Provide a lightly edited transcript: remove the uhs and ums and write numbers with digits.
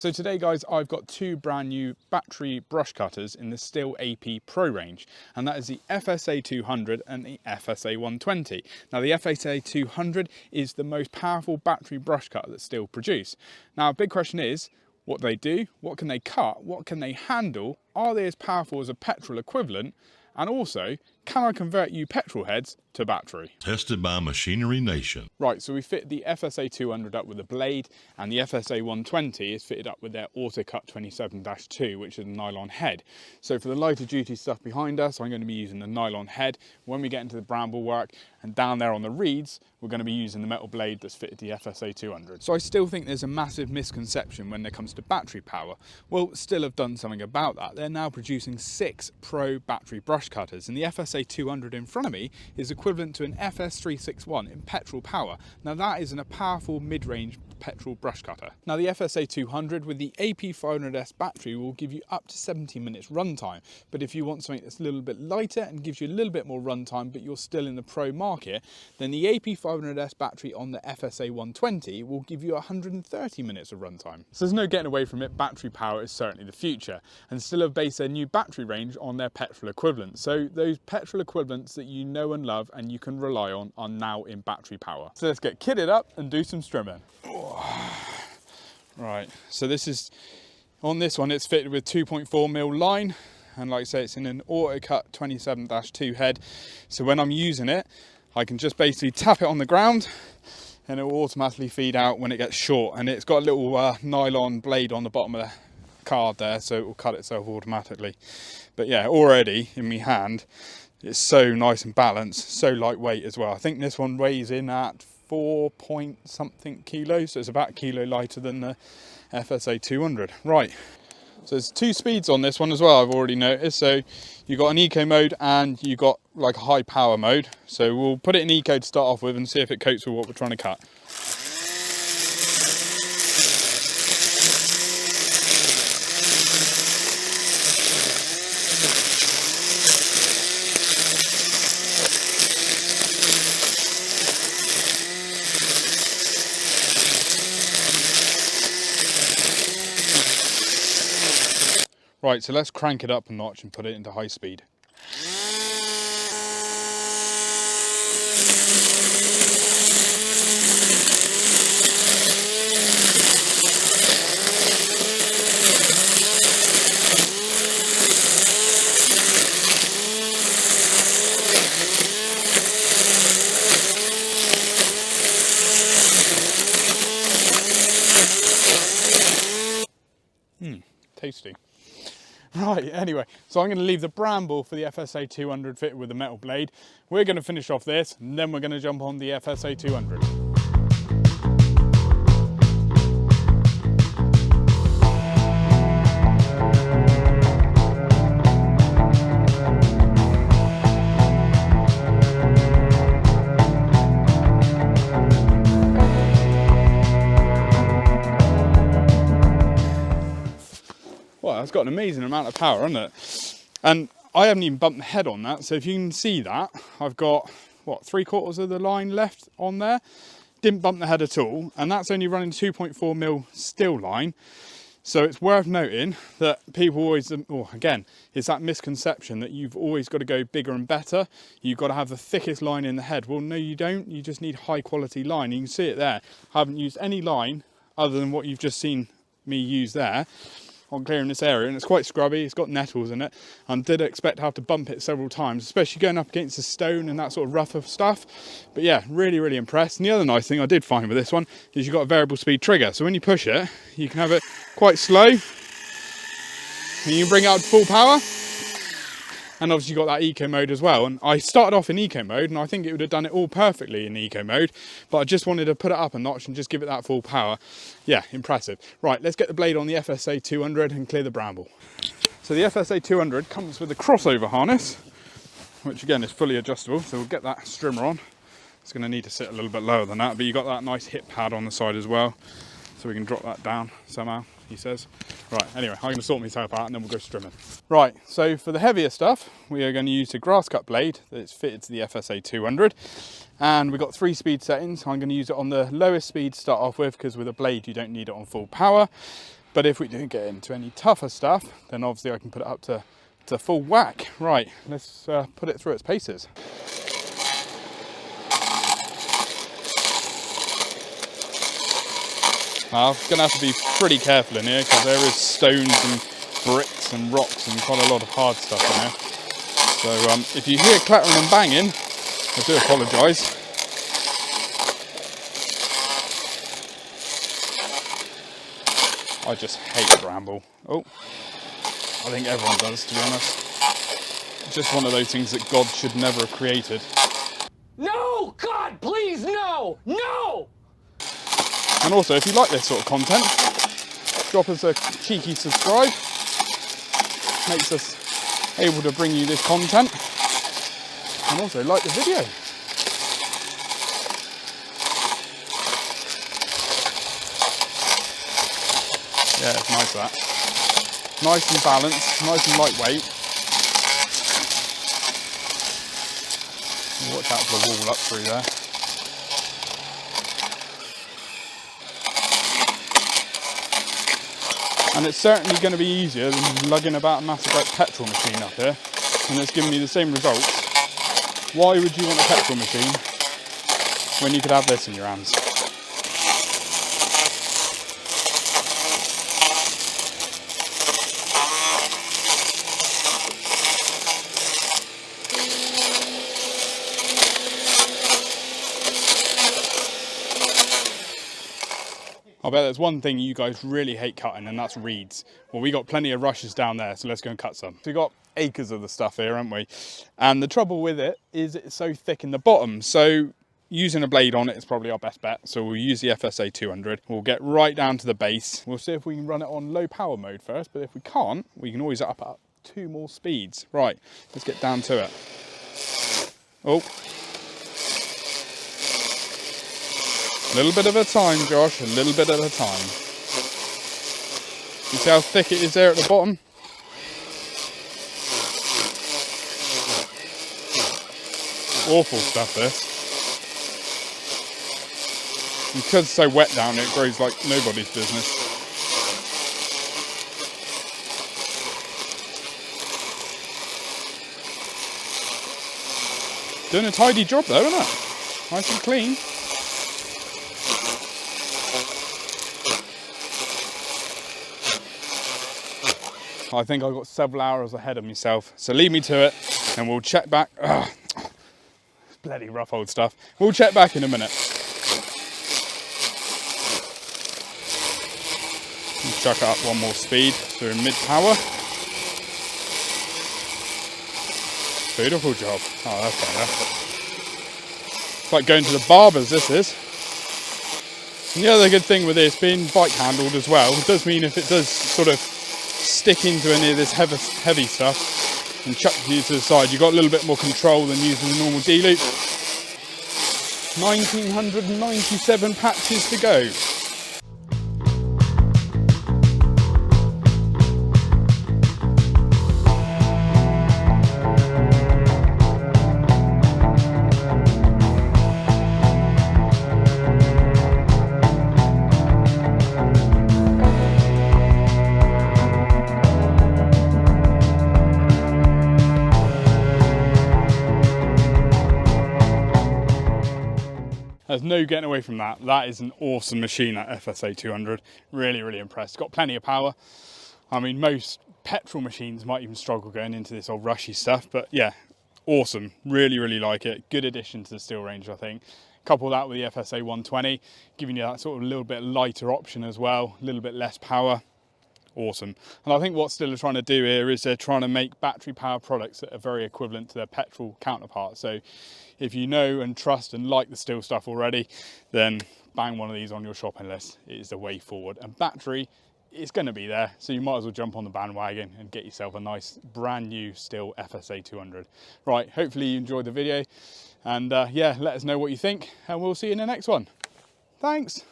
So today guys, I've got two brand new battery brush cutters in the STIHL AP Pro range, and that is the FSA 200 and the FSA 120. Now the FSA 200 is the most powerful battery brush cutter that STIHL produce. Now a big question is, what they do, what can they cut, what can they handle, are they as powerful as a petrol equivalent, and also, can I convert you petrol heads to battery? Tested by Machinery Nation. Right, so we fit the FSA 200 up with a blade, and the FSA 120 is fitted up with their AutoCut 27-2, which is a nylon head. So for the lighter duty stuff behind us, I'm going to be using the nylon head. When we get into the bramble work and down there on the reeds, we're going to be using the metal blade that's fitted to the FSA 200. So I still think there's a massive misconception when it comes to battery power. Well, STIHL have done something about that. They're now producing 6 pro battery brush cutters, and the FSA 200 in front of me is equivalent to an FS361 in petrol power. Now that is a powerful mid-range petrol brush cutter. Now the FSA 200 with the AP500S battery will give you up to 70 minutes runtime, but if you want something that's a little bit lighter and gives you a little bit more runtime but you're still in the pro market, then the AP500S battery on the FSA 120 will give you 130 minutes of runtime. So there's no getting away from it, battery power is certainly the future, and STIHL have based their new battery range on their petrol equivalents. So those petrol equivalents that you know and love and you can rely on are now in battery power. So let's get kitted up and do some strimming. Right, so this is, on this one it's fitted with 2.4mm line, and like I say, it's in an AutoCut 27-2 head. So when I'm using it, I can just basically tap it on the ground and it will automatically feed out when it gets short. And it's got a little nylon blade on the bottom of the card there, so it will cut itself automatically. But yeah, already in my hand, it's so nice and balanced, so lightweight as well. I think this one weighs in at 4 point something kilos, so it's about a kilo lighter than the FSA 200. Right, so there's 2 speeds on this one as well, I've already noticed. So you've got an eco mode and you've got like a high power mode. So we'll put it in eco to start off with and see if it copes with what we're trying to cut. Right, so let's crank it up a notch and put it into high speed. Tasty. Right, anyway, so I'm going to leave the bramble for the FSA 200 fitted with the metal blade. We're going to finish off this, and then we're going to jump on the FSA 200. Well, that's got an amazing amount of power, hasn't it? And I haven't even bumped the head on that, so if you can see that, I've got, what, 3/4 of the line left on there. Didn't bump the head at all, and that's only running 2.4mm STIHL line. So it's worth noting that people always, again, it's that misconception that you've always got to go bigger and better. You've got to have the thickest line in the head. Well, no, you don't. You just need high quality line. You can see it there. I haven't used any line other than what you've just seen me use there on clearing this area, and it's quite scrubby, it's got nettles in it, and did expect to have to bump it several times, especially going up against the stone and that sort of rougher stuff. But yeah, really impressed. And the other nice thing I did find with this one is you've got a variable speed trigger, so when you push it, you can have it quite slow, and you can bring it out to full power. And obviously you've got that eco mode as well. And I started off in eco mode, and I think it would have done it all perfectly in eco mode, but I just wanted to put it up a notch and just give it that full power. Yeah, impressive. Right, let's get the blade on the FSA 200 and clear the bramble. So the FSA 200 comes with a crossover harness, which again is fully adjustable. So we'll get that strimmer on. It's going to need to sit a little bit lower than that, but you've got that nice hip pad on the side as well. So we can drop that down somehow, he says. Right, anyway, I'm going to sort myself out and then we'll go strimming. Right, so for the heavier stuff, we are going to use a grass cut blade that's fitted to the FSA 200. And we've got 3 speed settings. I'm going to use it on the lowest speed to start off with, because with a blade you don't need it on full power. But if we do get into any tougher stuff, then obviously I can put it up to full whack. Right, let's put it through its paces. Now, I'm going to have to be pretty careful in here because there is stones and bricks and rocks and quite a lot of hard stuff in there. So if you hear clattering and banging, I do apologise. I just hate bramble. Oh, I think everyone does, to be honest. It's just one of those things that God should never have created. No! God, please, no! No! And also, if you like this sort of content, drop us a cheeky subscribe. Makes us able to bring you this content. And also like the video. Yeah, it's nice that. Nice and balanced, nice and lightweight. Watch out for the wall up through there. And it's certainly going to be easier than lugging about a massive petrol machine up here, and it's giving me the same results. Why would you want a petrol machine when you could have this in your hands? I bet there's one thing you guys really hate cutting, and that's reeds. Well, we got plenty of rushes down there, so let's go and cut some. So we've got acres of the stuff here, haven't we? And the trouble with it is it's so thick in the bottom. So using a blade on it is probably our best bet. So we'll use the FSA 200. We'll get right down to the base. We'll see if we can run it on low power mode first, but if we can't, we can always up 2 more speeds. Right, let's get down to it. Oh. A little bit of a time, Josh, a little bit at a time. You see how thick it is there at the bottom? Awful stuff, this. Because it's so wet down here, it grows like nobody's business. Doing a tidy job though, isn't it? Nice and clean. I think I've got several hours ahead of myself. So leave me to it and we'll check back. Ugh, bloody rough old stuff. We'll check back in a minute. We'll chuck it up 1 more speed. So we're in mid power. Beautiful job. Oh, that's better. It's like going to the barber's, this is. And the other good thing with this being bike handled as well, it does mean if it does sort of stick into any of this heavy stuff and chuck you to the side, you've got a little bit more control than using the normal D-loop. 1997 patches to go. There's no getting away from that. That is an awesome machine, that FSA 200. Really, really impressed. Got plenty of power. I mean, most petrol machines might even struggle going into this old rushy stuff, but yeah, awesome. Really, really like it. Good addition to the steel range, I think. Couple that with the FSA 120, giving you that sort of a little bit lighter option as well, a little bit less power. Awesome. And I think what STIHL are trying to do here is they're trying to make battery power products that are very equivalent to their petrol counterparts. So if you know and trust and like the STIHL stuff already, then bang one of these on your shopping list. It is the way forward. And battery is going to be there, so you might as well jump on the bandwagon and get yourself a nice brand new STIHL FSA 200. Right, hopefully you enjoyed the video, and yeah, let us know what you think, and we'll see you in the next one. Thanks.